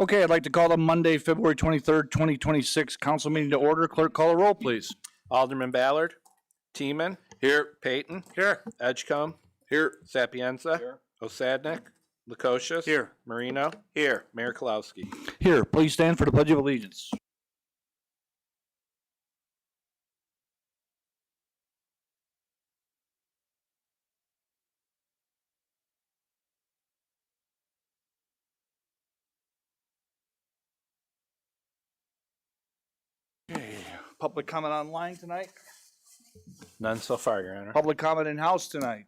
Okay, I'd like to call the Monday, February 23rd, 2026 council meeting to order. Clerk, call a roll, please. Alderman Ballard. Teeman. Here. Payton. Here. Edgecombe. Here. Sapienza. Here. Osadnik. Lukosius. Here. Marino. Here. Mayor Kolowski. Here, please stand for the Pledge of Allegiance. Okay, public comment online tonight. None so far, Your Honor. Public comment in-house tonight.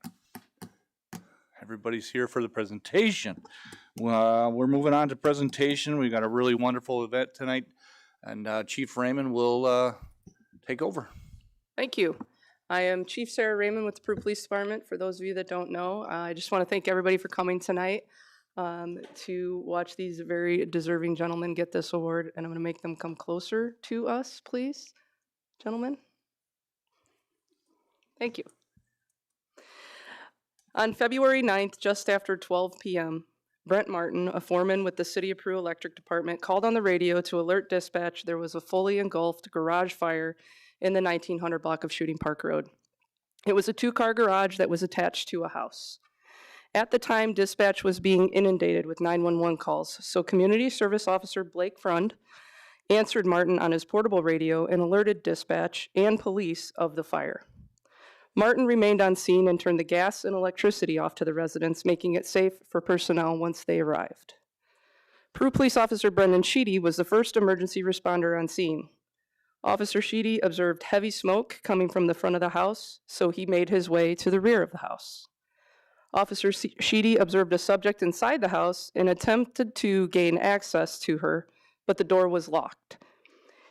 Everybody's here for the presentation. We're moving on to presentation. We've got a really wonderful event tonight, and Chief Raymond will take over. Thank you. I am Chief Sarah Raymond with the Peru Police Department. For those of you that don't know, I just want to thank everybody for coming tonight to watch these very deserving gentlemen get this award, and I'm going to make them come closer to us, please, gentlemen. Thank you. On February 9th, just after 12 p.m., Brent Martin, a foreman with the City of Peru Electric Department, called on the radio to alert dispatch there was a fully engulfed garage fire in the 1900 block of Shooting Park Road. It was a two-car garage that was attached to a house. At the time, dispatch was being inundated with 911 calls, so Community Service Officer Blake Frund answered Martin on his portable radio and alerted dispatch and police of the fire. Martin remained on scene and turned the gas and electricity off to the residents, making it safe for personnel once they arrived. Peru Police Officer Brendan Sheedy was the first emergency responder on scene. Officer Sheedy observed heavy smoke coming from the front of the house, so he made his way to the rear of the house. Officer Sheedy observed a subject inside the house and attempted to gain access to her, but the door was locked.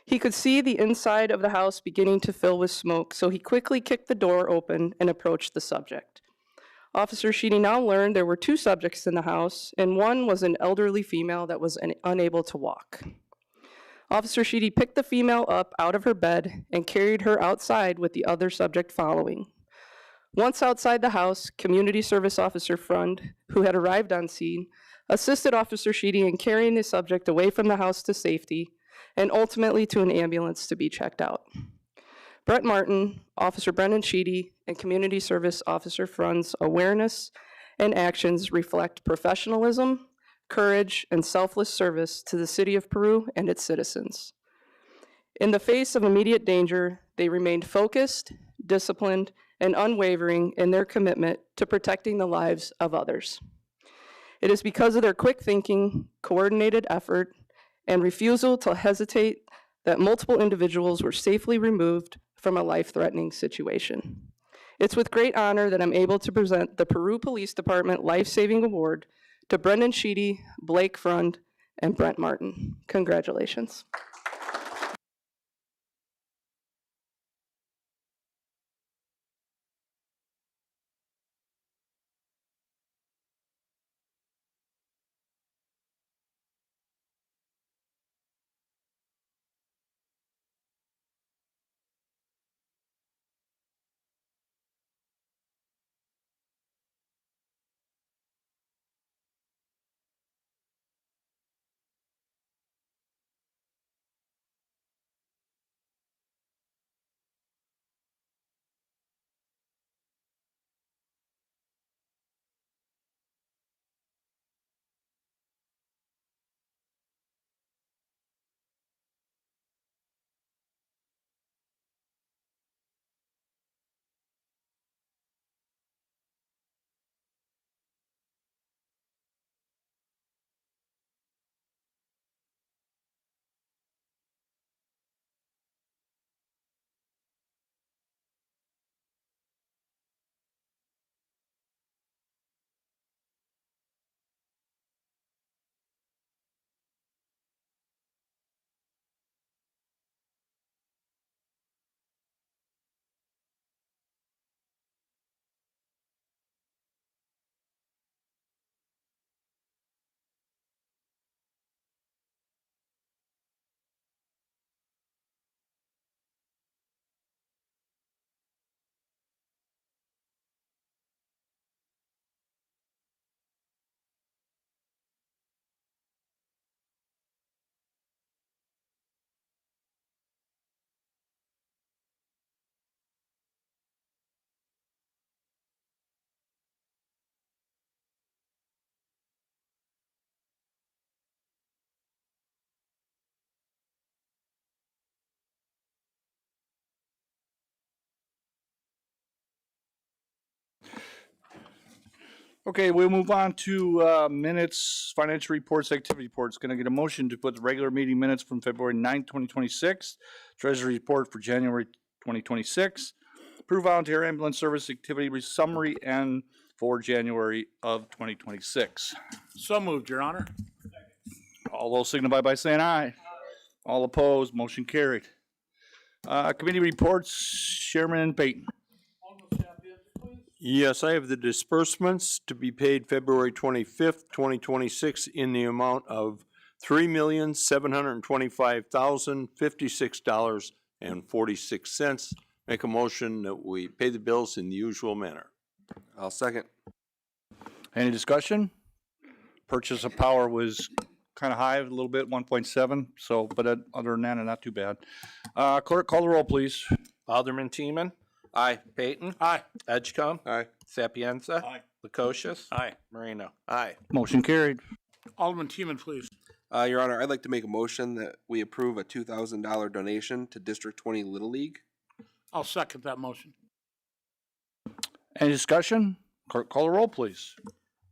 He could see the inside of the house beginning to fill with smoke, so he quickly kicked the door open and approached the subject. Officer Sheedy now learned there were two subjects in the house, and one was an elderly female that was unable to walk. Officer Sheedy picked the female up out of her bed and carried her outside with the other subject following. Once outside the house, Community Service Officer Frund, who had arrived on scene, assisted Officer Sheedy in carrying the subject away from the house to safety and ultimately to an ambulance to be checked out. Brett Martin, Officer Brendan Sheedy, and Community Service Officer Frund's awareness and actions reflect professionalism, courage, and selfless service to the City of Peru and its citizens. In the face of immediate danger, they remained focused, disciplined, and unwavering in their commitment to protecting the lives of others. It is because of their quick thinking, coordinated effort, and refusal to hesitate that multiple individuals were safely removed from a life-threatening situation. It's with great honor that I'm able to present the Peru Police Department Life Saving Award to Brendan Sheedy, Blake Frund, and Brent Martin. Congratulations. Okay, we'll move on to minutes, financial reports, activity reports. Can I get a motion to put the regular meeting minutes from February 9th, 2026, treasury report for January 2026, approve volunteer ambulance service activity summary, and for January of 2026. So moved, Your Honor. All those signify by saying aye. All opposed, motion carried. Committee reports, Chairman Payton. Yes, I have the disbursements to be paid February 25th, 2026 in the amount of $3,725,056.46. Make a motion that we pay the bills in the usual manner. I'll second. Any discussion? Purchase of power was kind of high, a little bit, 1.7, so, but other than that, not too bad. Clerk, call the roll, please. Alderman Teeman. Aye. Payton. Aye. Edgecombe. Aye. Sapienza. Aye. Lukosius. Aye. Marino. Aye. Motion carried. Alderman Teeman, please. Your Honor, I'd like to make a motion that we approve a $2,000 donation to District 20 Little League. I'll second that motion. Any discussion? Clerk, call the roll, please.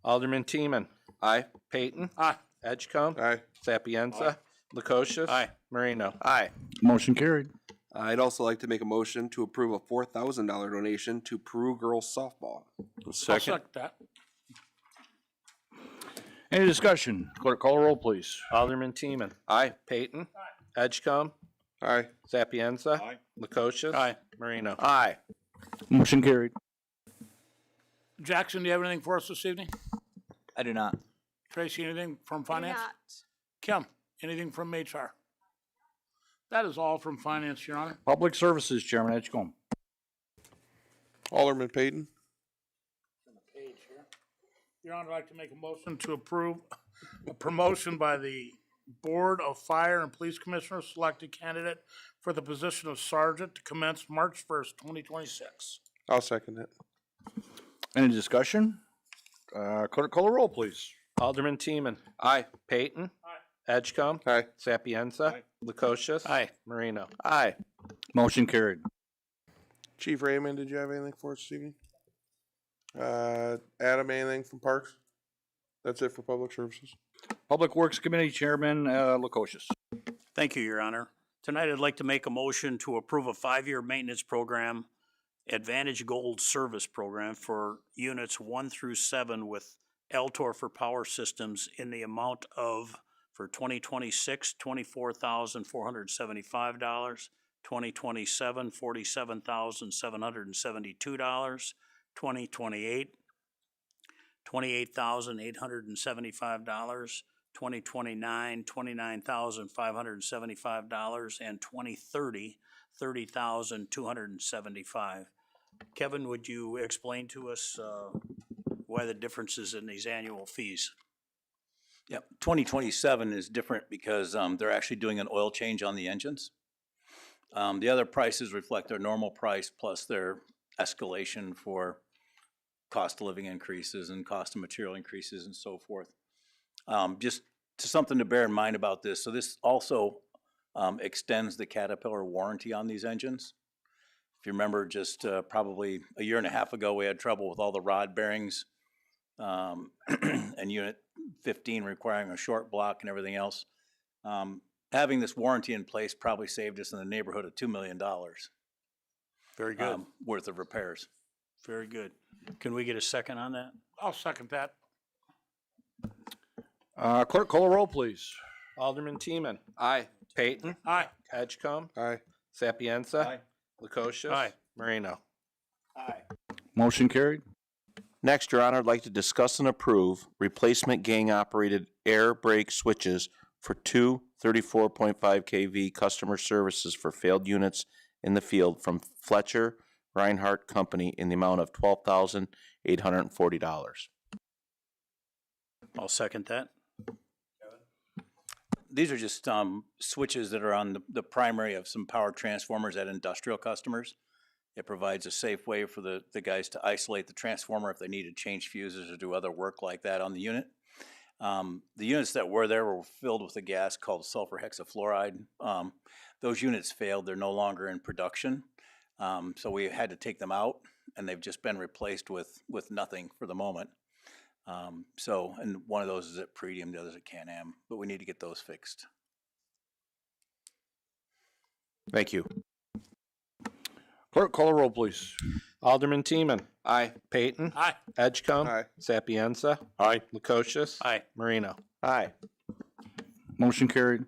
Alderman Teeman. Aye. Payton. Aye. Edgecombe. Aye. Sapienza. Lukosius. Aye. Marino. Aye. Motion carried. I'd also like to make a motion to approve a $4,000 donation to Peru girls softball. I'll Second. second that. Any discussion? Clerk, call the roll, please. Alderman Teeman. Aye. Payton. Edgecombe. Aye. Sapienza. Lukosius. Aye. Marino. Aye. Motion carried. Jackson, do you have anything for us this evening? I do not. Tracy, anything from finance? Kim, anything from HR? That is all from finance, Your Honor. Public Services, Chairman Edgecombe. Alderman Payton. Your Honor, I'd like to make a motion to approve a promotion by the Board of Fire and Police Commissioners selected candidate for the position of sergeant to commence March 1st, 2026. I'll second it. Any discussion? Clerk, call the roll, please. Alderman Teeman. Aye. Payton. Edgecombe. Aye. Sapienza. Lukosius. Aye. Marino. Aye. Motion carried. Chief Raymond, did you have anything for us this evening? Adam, anything from Parks? That's it for Public Services. Public Works Committee Chairman Lukosius. Thank you, Your Honor. Tonight, I'd like to make a motion to approve a 5-year maintenance program, Advantage Gold Service Program for units 1 through 7 with Altor for Power Systems in the amount of, for 2026, $24,475, 2027, $47,772, 2028, $28,875, 2029, $29,575, and 2030, $30,275. Kevin, would you explain to us why the differences in these annual fees? Yep, 2027 is different because they're actually doing an oil change on the engines. The other prices reflect their normal price plus their escalation for cost of living increases and cost of material increases and so forth. Just something to bear in mind about this. So this also extends the Caterpillar warranty on these engines. If you remember, just probably a year and a half ago, we had trouble with all the rod bearings and unit 15 requiring a short block and everything else. Having this warranty in place probably saved us in the neighborhood of $2 million. Very good. Worth of repairs. Very good. Can we get a second on that? I'll second that. Clerk, call the roll, please. Alderman Teeman. Aye. Payton. Aye. Edgecombe. Aye. Sapienza. Aye. Lukosius. Aye. Marino. Motion carried. Next, Your Honor, I'd like to discuss and approve replacement gang-operated air brake switches for two 34.5 kV customer services for failed units in the field from Fletcher Reinhardt Company in the amount of $12,840. I'll second that. These are just switches that are on the primary of some power transformers at industrial customers. It provides a safe way for the guys to isolate the transformer if they need to change fuses or do other work like that on the unit. The units that were there were filled with a gas called sulfur hexafluoride. Those units failed. They're no longer in production. So we had to take them out, and they've just been replaced with nothing for the moment. So, and one of those is at Pretium, the other's at Can-Am, but we need to get those fixed. Thank you. Clerk, call a roll, please. Alderman Teeman. Aye. Payton. Aye. Edgecombe. Aye. Sapienza. Aye. Lukosius. Aye. Marino. Aye. Motion carried.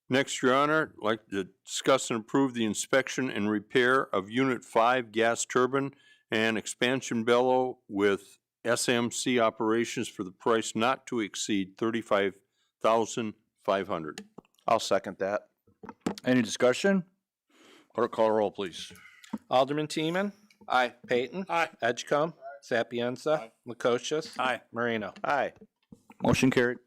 Next, Your Honor, I'd like to discuss and approve the inspection and repair of Unit 5 gas turbine and expansion bellow with SMC operations for the price not to exceed $35,500. I'll second that. Any discussion? Clerk, call a roll, please. Alderman Teeman. Aye. Payton. Aye. Edgecombe. Sapienza. Lukosius. Aye. Marino. Aye. Motion carried.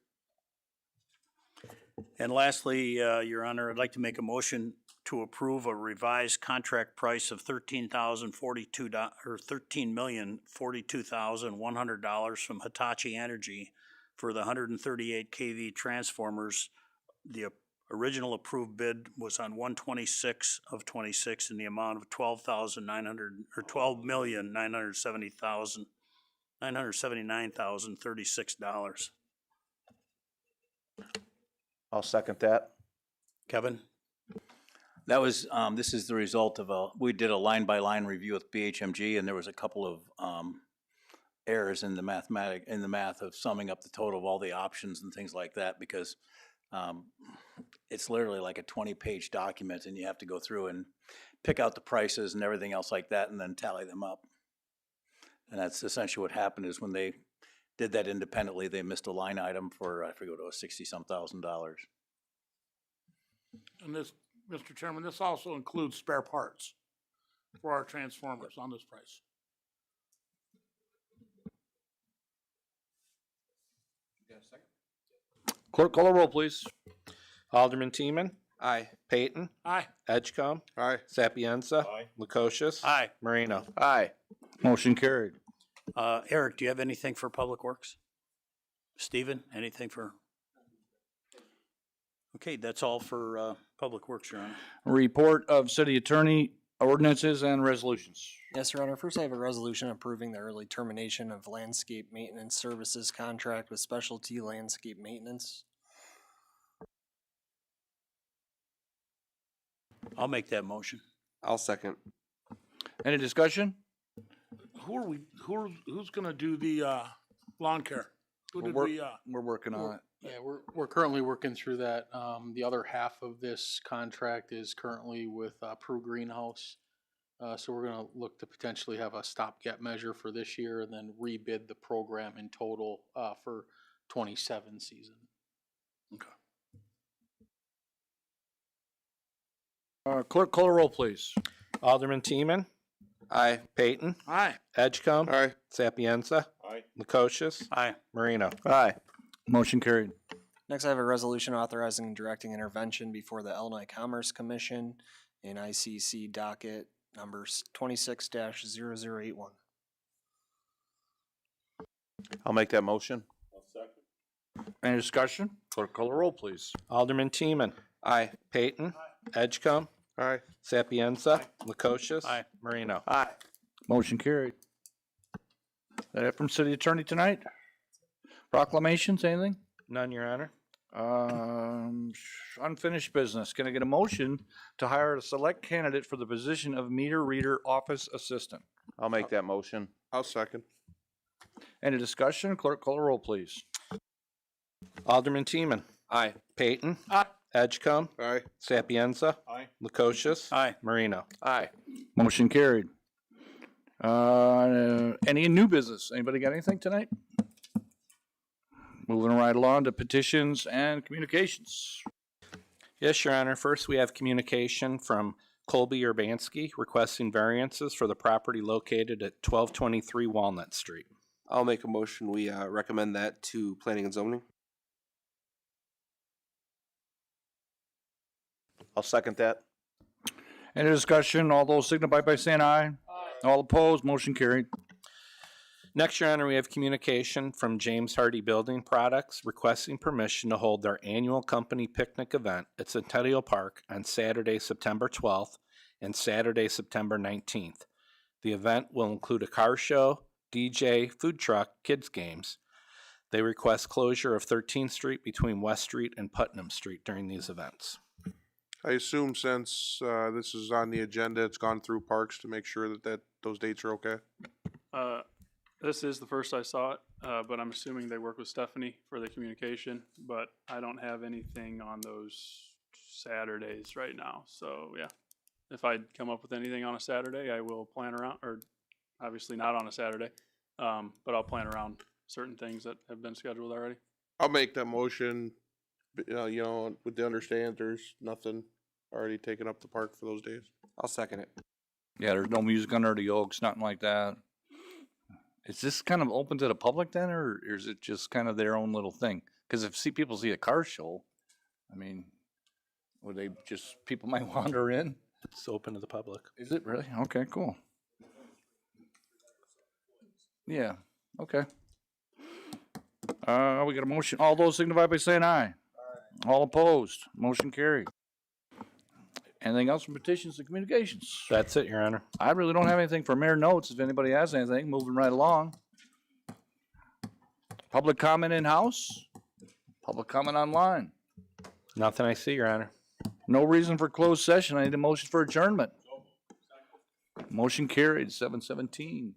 And lastly, Your Honor, I'd like to make a motion to approve a revised contract price of $13,042,100 from Hitachi Energy for the 138 kV transformers. The original approved bid was on 1/26 of 26 in the amount of $12,979,36. I'll second that. Kevin? That was, this is the result of we did a line-by-line review with BHMG, and there was a couple of errors in the math of summing up the total of all the options and things like that, because it's literally like a 20-page document, and you have to go through and pick out the prices and everything else like that, and then tally them up. And that's essentially what happened, is when they did that independently, they missed a line item for, I forget what it was, $60-some thousand. And this, Mr. Chairman, this also includes spare parts for our transformers on this price. Clerk, call a roll, please. Alderman Teeman. Aye. Payton. Aye. Edgecombe. Aye. Sapienza. Lukosius. Aye. Marino. Aye. Motion carried. Eric, do you have anything for Public Works? Stephen, anything for? Okay, that's all for Public Works, Your Honor. Report of city attorney, ordinances and resolutions. Yes, Your Honor. First, I have a resolution approving the early termination of landscape maintenance services contract with Specialty Landscape Maintenance. I'll make that motion. I'll second. Any discussion? Who's gonna do the lawn care? Who did we, We're working on it. Yeah, we're currently working through that. The other half of this contract is currently with Peru Greenhouse. So we're gonna look to potentially have a stopgap measure for this year and then rebid the program in total for 27 season. Clerk, call a roll, please. Alderman Teeman. Aye. Payton. aye. Edgecombe. Aye. Sapienza. Lukosius. Aye. Marino. Aye. Motion carried. Next, I have a resolution authorizing and directing intervention before the Illinois Commerce Commission in ICC docket number 26-0081. I'll make that motion. Any discussion? Clerk, call a roll, please. Alderman Teeman. Aye. Payton. Edgecombe. Aye. Sapienza. Lukosius. Aye. Marino. Aye. Motion carried. That it from city attorney tonight? Proclamations, anything? None, Your Honor. Unfinished business. Can I get a motion to hire a select candidate for the position of meter reader office assistant? I'll make that motion. I'll second. Any discussion? Clerk, call a roll, please. Alderman Teeman. Aye. Payton. Aye. Edgecombe. Aye. Sapienza. Lukosius. Aye. Marino. Aye. Motion carried. Any new business? Anybody got anything tonight? Moving right along to petitions and communications. Yes, Your Honor. First, we have communication from Colby Urbanski requesting variances for the property located at 1223 Walnut Street. I'll make a motion. We recommend that to planning and zoning. I'll second that. Any discussion? All those signify by saying aye. All opposed, motion carried. Next, Your Honor, we have communication from James Hardy Building Products requesting permission to hold their annual company picnic event at Centennial Park on Saturday, September 12th and Saturday, September 19th. The event will include a car show, DJ, food truck, kids games. They request closure of 13th Street between West Street and Putnam Street during these events. I assume since, this is on the agenda, it's gone through Parks to make sure that those dates are okay? This is the first I saw it, but I'm assuming they work with Stephanie for the communication, but I don't have anything on those Saturdays right now, so yeah. If I come up with anything on a Saturday, I will plan around, or obviously not on a Saturday, but I'll plan around certain things that have been scheduled already. I'll make that motion, you know, with the understand there's nothing already taken up the park for those days. I'll second it. Yeah, there's no music under the Oaks, nothing like that. Is this kind of open to the public then, or is it just kind of their own little thing? Because if people see a car show, I mean, would they just, people might wander in? It's open to the public. Is it really? Okay, cool. Yeah, okay. We got a motion. All those signify by saying aye. All opposed, motion carried. Anything else from petitions and communications? That's it, Your Honor. I really don't have anything for mayor notes. If anybody has anything, moving right along. Public comment in-house? Public comment online? Nothing I see, Your Honor. No reason for closed session. I need a motion for adjournment. Motion carried, 7:17.